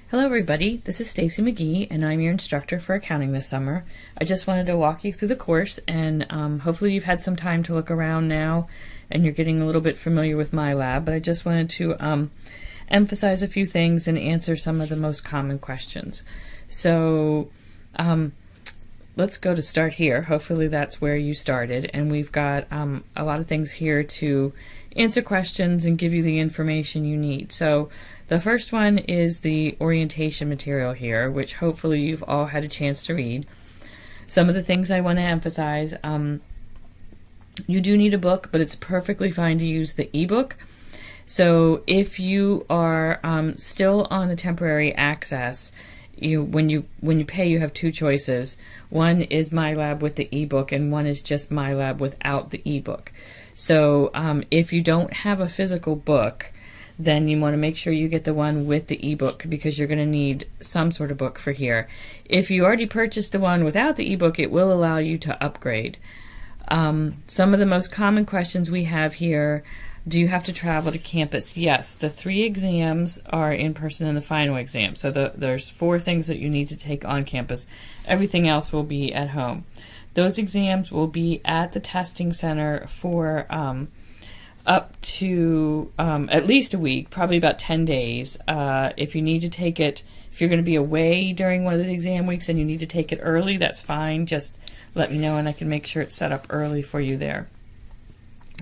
Hello everybody, this is Stacy McGee and I'm your instructor for accounting this summer. I just wanted to walk you through the course and hopefully you've had some time to look around now and you're getting a little bit familiar with my lab, but I just wanted to emphasize a few things and answer some of the most common questions. So let's go to start here. Hopefully that's where you started, and we've got a lot of things here to answer questions and give you the information you need. So the first one is the orientation material here, which hopefully you've all had a chance to read. Some of the things I want to emphasize, you do need a book, but it's perfectly fine to use the ebook. So if you are still on the temporary access, when you pay, you have two choices. One is My Lab with the ebook, and one is just My Lab without the ebook. So if you don't have a physical book, then you want to make sure you get the one with the ebook, because you're going to need some sort of book for here. If you already purchased the one without the ebook, it will allow you to upgrade. Some of the most common questions we have here: do you have to travel to campus? Yes, the 3 exams are in person in the final exam. So there's 4 things that you need to take on campus. Everything else will be at home. Those exams will be at the testing center for up to at least a week, probably about 10 days. If you need to take it, if you're going to be away during one of the exam weeks and you need to take it early, that's fine. Just let me know and I can make sure it's set up early for you there.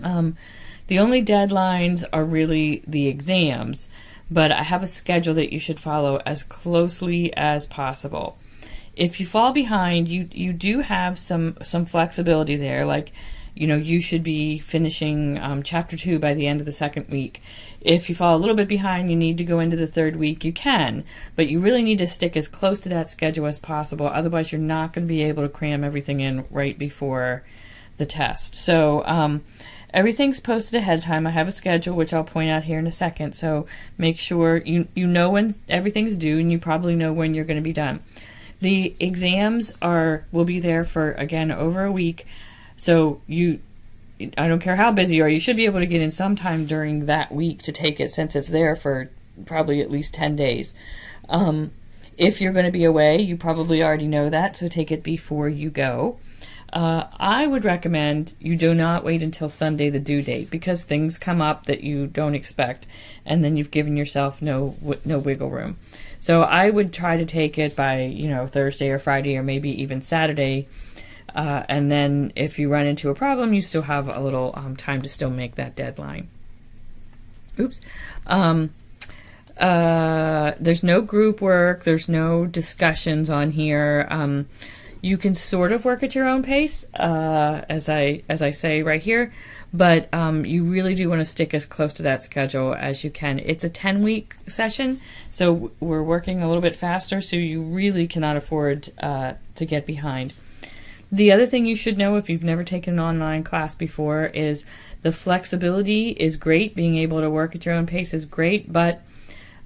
The only deadlines are really the exams, but I have a schedule that you should follow as closely as possible. If you fall behind, you do have some flexibility there. Like, you should be finishing chapter 2 by the end of the 2nd week. If you fall a little bit behind, you need to go into the 3rd week, you can, but you really need to stick as close to that schedule as possible. Otherwise, you're not going to be able to cram everything in right before the test. So everything's posted ahead of time. I have a schedule, which I'll point out here in a second. So make sure you know when everything's due, and you probably know when you're going to be done. The exams will be there for, again, over a week. So I don't care how busy you are, you should be able to get in sometime during that week to take it, since it's there for probably at least 10 days. If you're going to be away, you probably already know that, so take it before you go. I would recommend you do not wait until Sunday, the due date, because things come up that you don't expect, and then you've given yourself no wiggle room. So I would try to take it by Thursday or Friday or maybe even Saturday, and then if you run into a problem, you still have a little time to still make that deadline. Oops. There's no group work. There's no discussions on here. You can sort of work at your own pace, as I say right here, but you really do want to stick as close to that schedule as you can. It's a 10-week session, so we're working a little bit faster, so you really cannot afford to get behind. The other thing you should know, if you've never taken an online class before, is the flexibility is great. Being able to work at your own pace is great, but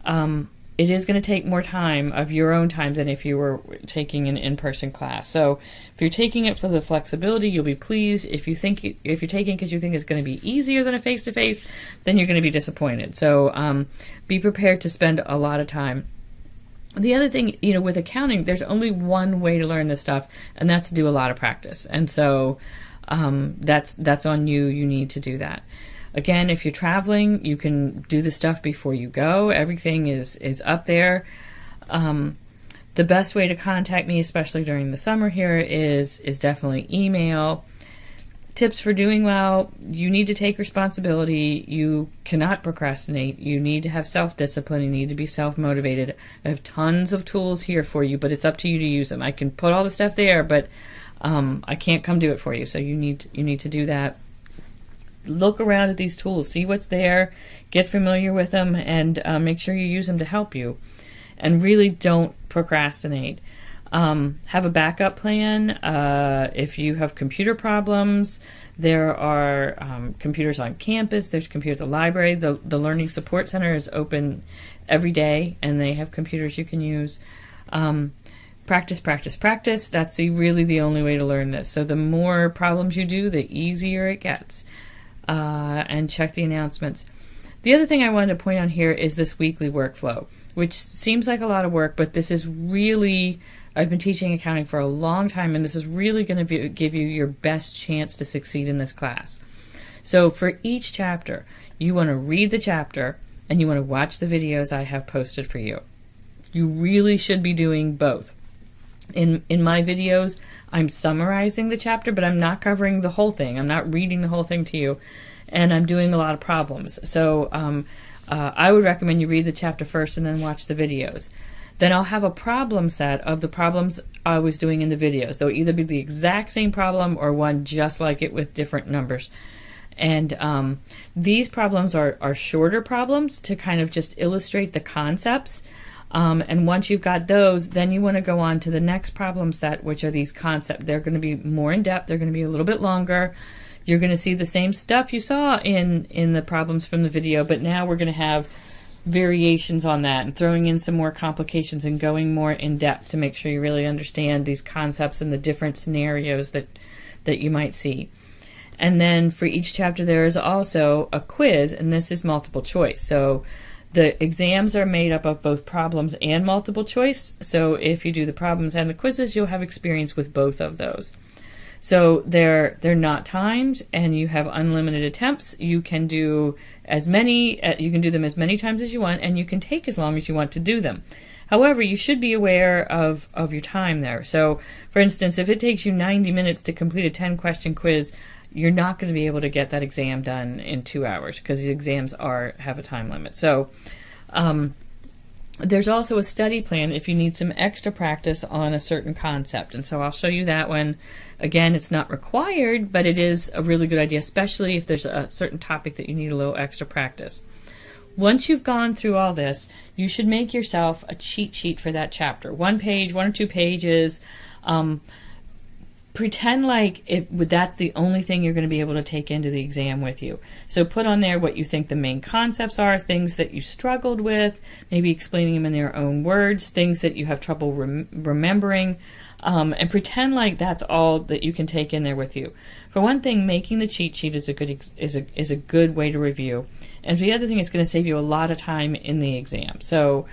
it is going to take more time of your own time than if you were taking an in-person class. So if you're taking it for the flexibility, you'll be pleased. If you're taking it because you think it's going to be easier than a face-to-face, then you're going to be disappointed. So be prepared to spend a lot of time. The other thing, with accounting, there's only one way to learn this stuff, and that's to do a lot of practice. And so that's on you. You need to do that. Again, if you're traveling, you can do the stuff before you go. Everything is up there. The best way to contact me, especially during the summer here, is definitely email. Tips for doing well: you need to take responsibility. You cannot procrastinate. You need to have self-discipline. You need to be self-motivated. I have tons of tools here for you, but it's up to you to use them. I can put all the stuff there, but I can't come do it for you. So you need to do that. Look around at these tools, see what's there, get familiar with them, and make sure you use them to help you. And really don't procrastinate. Have a backup plan. If you have computer problems, there are computers on campus, there's computers at the library. The Learning Support Center is open every day, and they have computers you can use. Practice, practice, practice. That's really the only way to learn this. So the more problems you do, the easier it gets. And check the announcements. The other thing I wanted to point on here is this weekly workflow, which seems like a lot of work, but this is really, I've been teaching accounting for a long time, and this is really going to give you your best chance to succeed in this class. So for each chapter, you want to read the chapter and you want to watch the videos I have posted for you. You really should be doing both. In my videos, I'm summarizing the chapter, but I'm not covering the whole thing. I'm not reading the whole thing to you, and I'm doing a lot of problems. So I would recommend you read the chapter first and then watch the videos. Then I'll have a problem set of the problems I was doing in the video. So either be the exact same problem or one just like it with different numbers. And these problems are shorter problems to kind of just illustrate the concepts. And once you've got those, then you want to go on to the next problem set, which are these concepts. They're going to be more in depth. They're going to be a little bit longer. You're going to see the same stuff you saw in the problems from the video, but now we're going to have variations on that and throwing in some more complications and going more in depth to make sure you really understand these concepts and the different scenarios that you might see. And then for each chapter there is also a quiz, and this is multiple choice. So the exams are made up of both problems and multiple choice. So if you do the problems and the quizzes, you'll have experience with both of those. So they're not timed, and you have unlimited attempts. You can do you can do them as many times as you want, and you can take as long as you want to do them. However, you should be aware of your time there. So, for instance, if it takes you 90 minutes to complete a 10-question quiz, you're not going to be able to get that exam done in 2 hours because the exams have a time limit. So there's also a study plan if you need some extra practice on a certain concept. And so I'll show you that one. Again, it's not required, but it is a really good idea, especially if there's a certain topic that you need a little extra practice. Once you've gone through all this, you should make yourself a cheat sheet for that chapter. 1 page, 1 or 2 pages. Pretend like that's the only thing you're going to be able to take into the exam with you. So put on there what you think the main concepts are, things that you struggled with, maybe explaining them in your own words, things that you have trouble remembering, and pretend like that's all that you can take in there with you. For one thing, making the cheat sheet is a good way to review, and for the other thing, it's going to save you a lot of time in the exam. So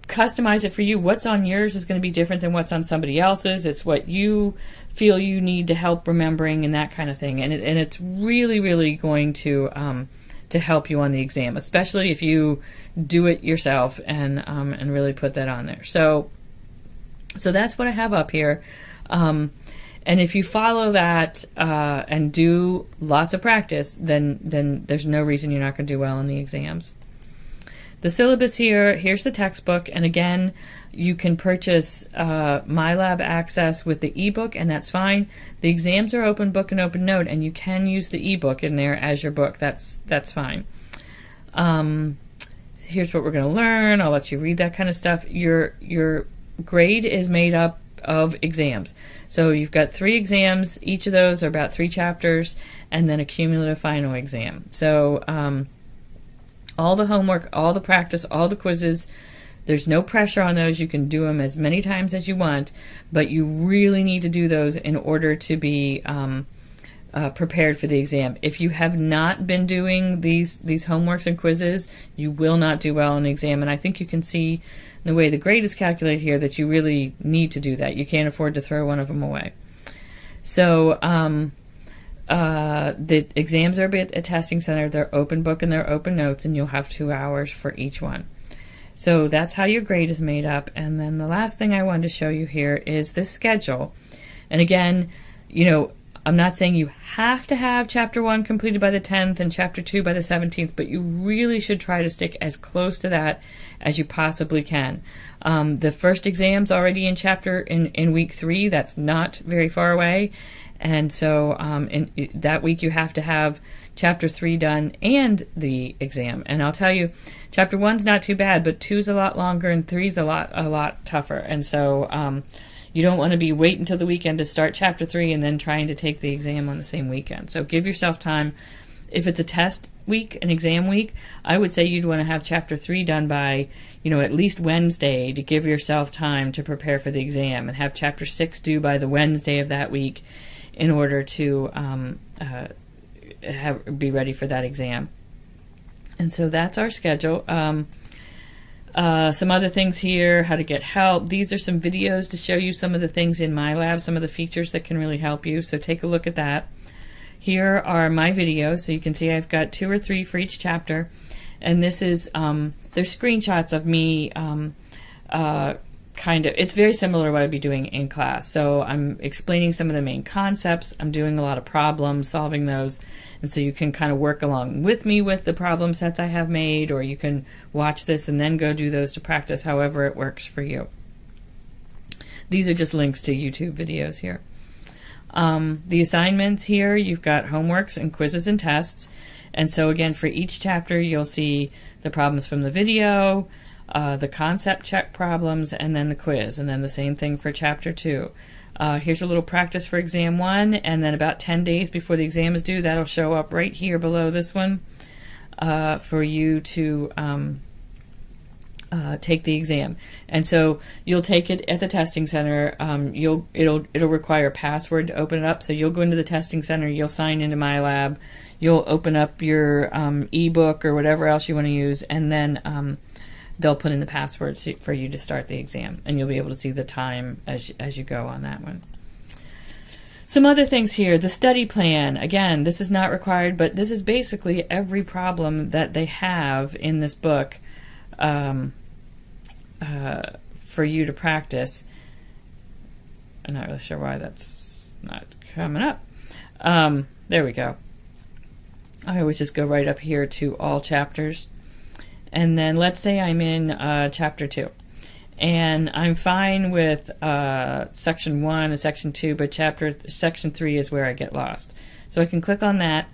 customize it for you. What's on yours is going to be different than what's on somebody else's. It's what you feel you need to help remembering and that kind of thing. And it's really, really going to help you on the exam, especially if you do it yourself and really put that on there. So that's what I have up here. And if you follow that and do lots of practice, then there's no reason you're not going to do well in the exams. The syllabus here's the textbook, and again, you can purchase MyLab Access with the ebook, and that's fine. The exams are open book and open note, and you can use the ebook in there as your book. That's fine. Here's what we're going to learn. I'll let you read that kind of stuff. Your grade is made up of exams. So you've got 3 exams. Each of those are about 3 chapters, and then a cumulative final exam. So all the homework, all the practice, all the quizzes, there's no pressure on those. You can do them as many times as you want, but you really need to do those in order to be prepared for the exam. If you have not been doing these homeworks and quizzes, you will not do well in the exam, and I think you can see the way the grade is calculated here that you really need to do that. You can't afford to throw one of them away. So the exams are at a testing center. They're open book and they're open notes, and you'll have 2 hours for each one. So that's how your grade is made up. And then the last thing I wanted to show you here is this schedule. And again, I'm not saying you have to have Chapter 1 completed by the 10th and Chapter 2 by the 17th, but you really should try to stick as close to that as you possibly can. The first exam's already in week 3. That's not very far away. And so in that week you have to have Chapter 3 done and the exam. And I'll tell you, Chapter 1's not too bad, but 2's a lot longer and 3's a lot tougher. And so you don't want to be waiting until the weekend to start Chapter 3 and then trying to take the exam on the same weekend. So give yourself time. If it's a test week, an exam week, I would say you'd want to have Chapter 3 done by, at least Wednesday to give yourself time to prepare for the exam, and have Chapter 6 due by the Wednesday of that week in order to be ready for that exam. And so that's our schedule. Some other things here, how to get help. These are some videos to show you some of the things in my lab, some of the features that can really help you. So take a look at that. Here are my videos. So you can see I've got 2 or 3 for each chapter. And this is, there's screenshots of me it's very similar to what I'd be doing in class. So I'm explaining some of the main concepts. I'm doing a lot of problems, solving those. And so you can kind of work along with me with the problem sets I have made, or you can watch this and then go do those to practice, however it works for you. These are just links to YouTube videos here. The assignments here, you've got homeworks and quizzes and tests. And so again, for each chapter, you'll see the problems from the video, the concept check problems, and then the quiz, and then the same thing for chapter 2. Here's a little practice for exam 1, and then about 10 days before the exam is due, that'll show up right here below this one for you to take the exam. And so you'll take it at the testing center. It'll require a password to open it up, so you'll go into the testing center, you'll sign into my lab, you'll open up your ebook or whatever else you want to use, and then they'll put in the passwords for you to start the exam, and you'll be able to see the time as you go on that one. Some other things here, the study plan. Again, this is not required, but this is basically every problem that they have in this book for you to practice. I'm not really sure why that's not coming up. There we go. I always just go right up here to all chapters. And then let's say I'm in chapter 2, and I'm fine with section 1 and section 2, but section 3 is where I get lost. So I can click on that,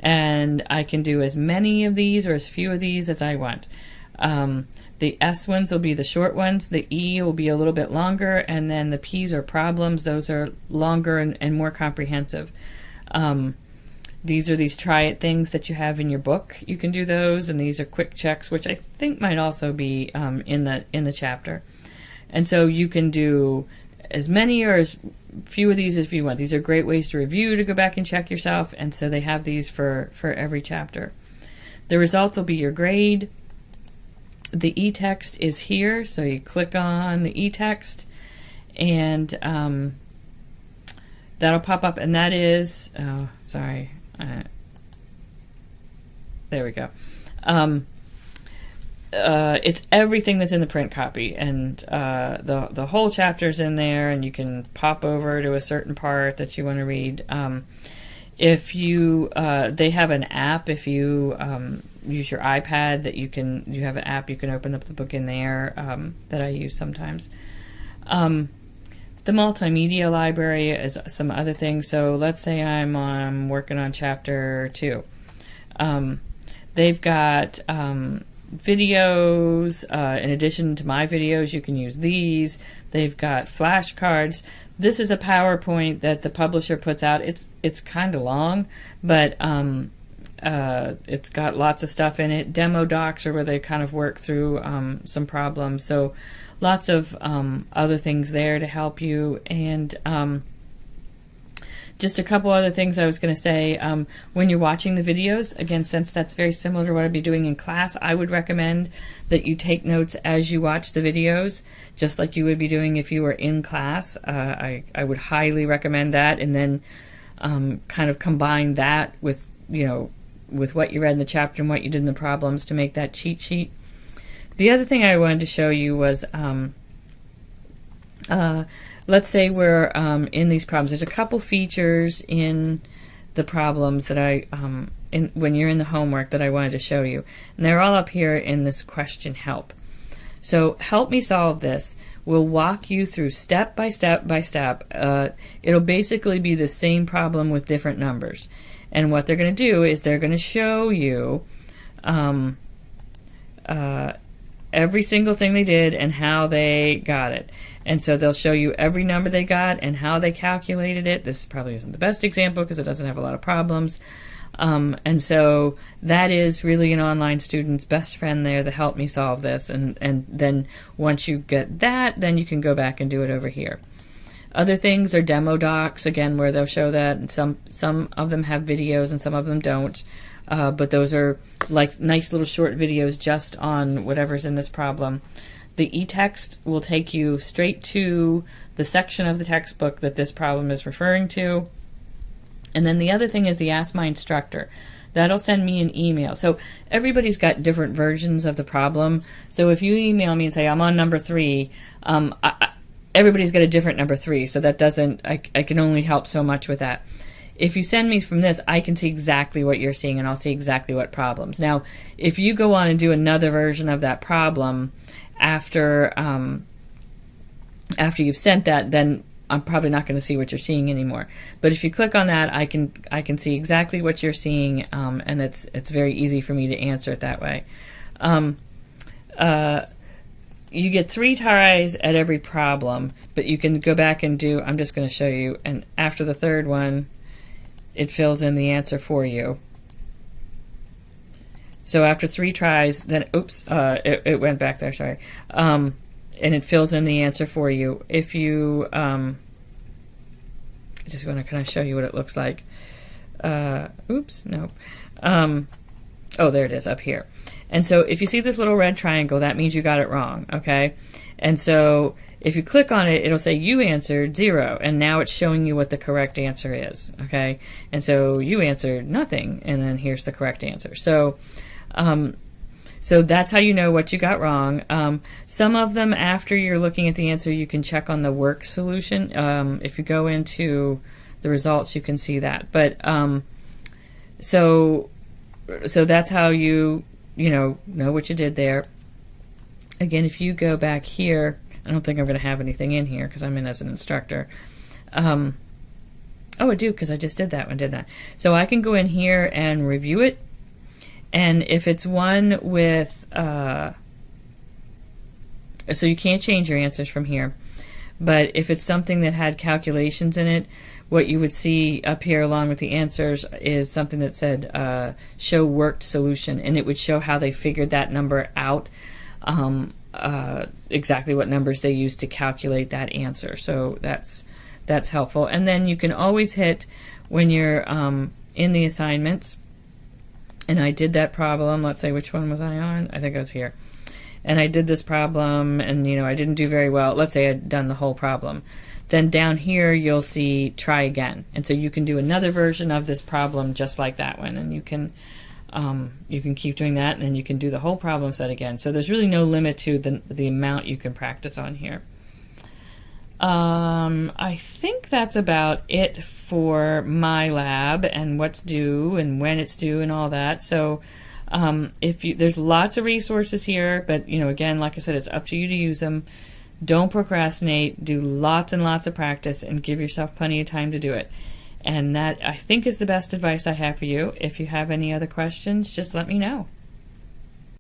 and I can do as many of these or as few of these as I want. The S ones will be the short ones, the E will be a little bit longer, and then the P's are problems. Those are longer and more comprehensive. These are these try it things that you have in your book. You can do those, and these are quick checks, which I think might also be in the chapter. And so you can do as many or as few of these as you want. These are great ways to review, to go back and check yourself, and so they have these for every chapter. The results will be your grade. The e-text is here, so you click on the e-text, and that'll pop up, and that is, oh, sorry. There we go. It's everything that's in the print copy, and the whole chapter's in there, and you can pop over to a certain part that you want to read. If you, they have an app. If you use your iPad, that you have an app. You can open up the book in there that I use sometimes. The multimedia library is some other things. So let's say I'm working on chapter 2. They've got videos. In addition to my videos, you can use these. They've got flashcards. This is a PowerPoint that the publisher puts out. It's kind of long, but it's got lots of stuff in it. Demo docs are where they kind of work through some problems. So lots of other things there to help you. And just a couple other things I was going to say. When you're watching the videos, again, since that's very similar to what I'd be doing in class, I would recommend that you take notes as you watch the videos, just like you would be doing if you were in class. I would highly recommend that, and then kind of combine that with, with what you read in the chapter and what you did in the problems to make that cheat sheet. The other thing I wanted to show you was, let's say we're in these problems. There's a couple features in the problems that when you're in the homework that I wanted to show you. And they're all up here in this question help. So help me solve this. We'll walk you through step by step by step. It'll basically be the same problem with different numbers. And what they're going to do is they're going to show you every single thing they did and how they got it. And so they'll show you every number they got and how they calculated it. This probably isn't the best example because it doesn't have a lot of problems. And so that is really an online student's best friend there to help me solve this. And then once you get that, then you can go back and do it over here. Other things are demo docs, again, where they'll show that. And some of them have videos and some of them don't. but those are like nice little short videos just on whatever's in this problem. The e-text will take you straight to the section of the textbook that this problem is referring to. And then the other thing is the Ask My Instructor. That'll send me an email. So everybody's got different versions of the problem. So if you email me and say, I'm on number 3, everybody's got a different number 3. So that doesn't, I can only help so much with that. If you send me from this, I can see exactly what you're seeing, and I'll see exactly what problems. Now, if you go on and do another version of that problem after you've sent that, then I'm probably not going to see what you're seeing anymore. But if you click on that, I can see exactly what you're seeing, and it's very easy for me to answer it that way. You get 3 tries at every problem, but you can go back and do, I'm just going to show you, and after the 3rd one, it fills in the answer for you. So after 3 tries, then, oops, it went back there, sorry. And it fills in the answer for you. If you, I just want to kind of show you what it looks like. Oops, no. Oh, there it is up here. And so if you see this little red triangle, that means you got it wrong, okay? And so if you click on it, it'll say you answered 0, and now it's showing you what the correct answer is, okay? And so you answered nothing, and then here's the correct answer. So so that's how you know what you got wrong. Some of them, after you're looking at the answer, you can check on the work solution. If you go into the results, you can see that. But so that's how you know what you did there. Again, if you go back here, I don't think I'm going to have anything in here because I'm in as an instructor. Oh, I do, because I just did that one, didn't I? So I can go in here and review it. And if it's one with, so you can't change your answers from here. But if it's something that had calculations in it, what you would see up here along with the answers is something that said show worked solution, and it would show how they figured that number out, exactly what numbers they used to calculate that answer. So that's helpful. And then you can always hit when you're in the assignments, and I did that problem. Let's say, which one was I on? I think I was here. And I did this problem, and I didn't do very well. Let's say I'd done the whole problem. Then down here you'll see try again, and so you can do another version of this problem just like that one, and you can keep doing that, and then you can do the whole problem set again. So there's really no limit to the amount you can practice on here. I think that's about it for my lab and what's due and when it's due and all that. So there's lots of resources here, but again, like I said, it's up to you to use them. Don't procrastinate. Do lots and lots of practice and give yourself plenty of time to do it. And that, I think, is the best advice I have for you. If you have any other questions, just let me know.